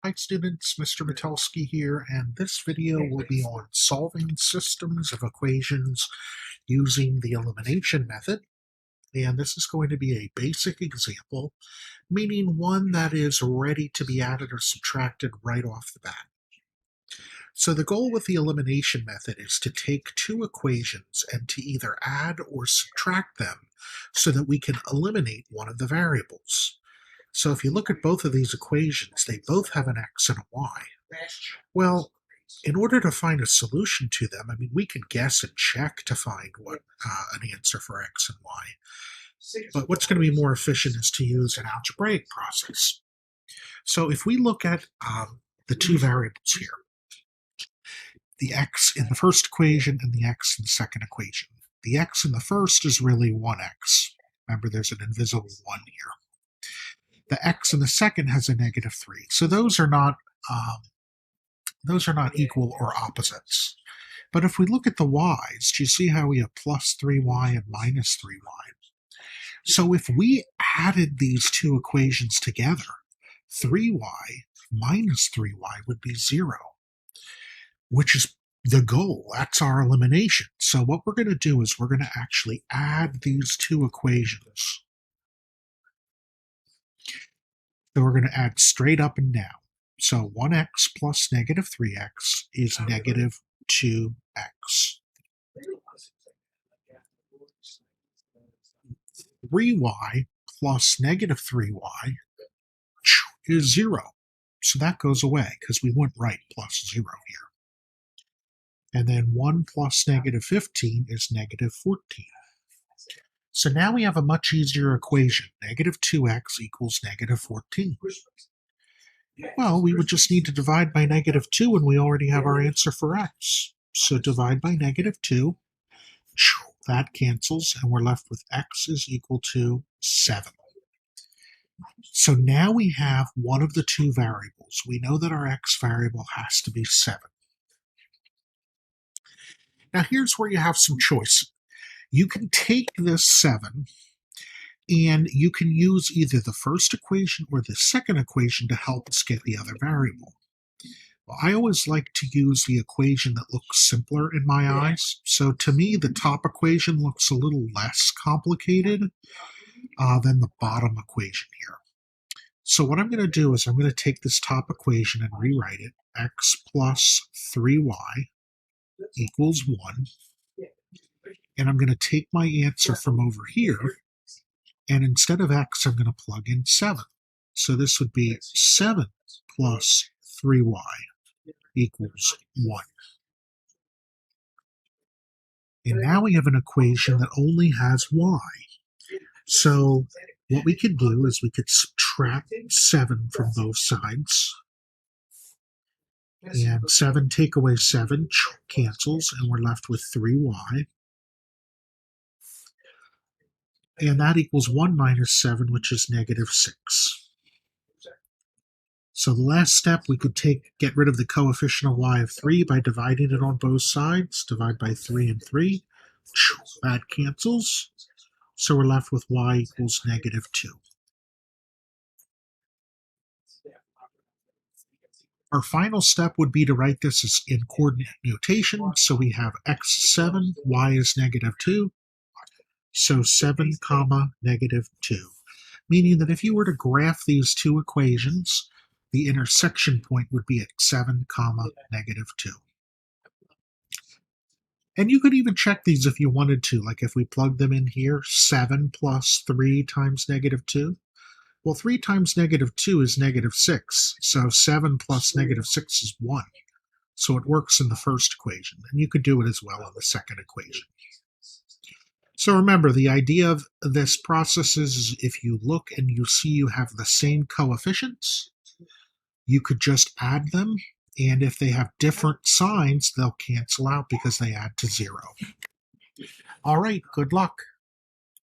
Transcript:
Hi students, Mr. Metelsky here, and this video will be on solving systems of equations using the elimination method. And this is going to be a basic example, meaning one that is ready to be added or subtracted right off the bat. So the goal with the elimination method is to take two equations and to either add or subtract them so that we can eliminate one of the variables. So if you look at both of these equations, they both have an x and a y. Well, in order to find a solution to them, we could guess and check to find what an answer for x and y. But what's going to be more efficient is to use an algebraic process. So if we look at the two variables here, the x in the first equation and the x in the second equation. The x in the first is really 1x. Remember, there's an invisible 1 here. The x in the second has a negative 3. So those are not equal or opposites. But if we look at the y's, do you see how we have plus 3y and minus 3y? So if we added these two equations together, 3y minus 3y would be 0, which is the goal. That's our elimination. So what we're going to do is we're going to actually add these two equations. So we're going to add straight up and down. So 1x plus negative 3x is negative 2x. 3y plus negative 3y is 0. So that goes away because we wouldn't write plus 0 here. And then 1 plus negative 15 is negative 14. So now we have a much easier equation. Negative 2x equals negative 14. Well, we would just need to divide by negative 2 and we already have our answer for x. So divide by negative 2, that cancels, and we're left with x is equal to 7. So now we have one of the two variables. We know that our x variable has to be 7. Now here's where you have some choice. You can take this 7 and you can use either the first equation or the second equation to help us get the other variable. Well, I always like to use the equation that looks simpler in my eyes. So to me, the top equation looks a little less complicated than the bottom equation here. So what I'm going to do is I'm going to take this top equation and rewrite it. X plus 3y equals 1. And I'm going to take my answer from over here, and instead of x, I'm going to plug in 7. So this would be 7 plus 3y equals 1. And now we have an equation that only has y. So what we could do is we could subtract 7 from both sides. And 7 take away 7 cancels, and we're left with 3y. And that equals 1 minus 7, which is negative 6. So the last step, we could get rid of the coefficient of y of 3 by dividing it on both sides. Divide by 3 and 3. That cancels. So we're left with y equals negative 2. Our final step would be to write this as in coordinate notation. So we have x is 7, y is negative 2. So 7 comma negative 2, meaning that if you were to graph these two equations, the intersection point would be at 7 comma negative 2. And you could even check these if you wanted to, like if we plug them in here, 7 plus 3 times negative 2. Well, 3 times negative 2 is negative 6, so 7 plus negative 6 is 1. So it works in the first equation, and you could do it as well in the second equation. So remember, the idea of this process is if you look and you see you have the same coefficients, you could just add them, and if they have different signs, they'll cancel out because they add to 0. All right, good luck.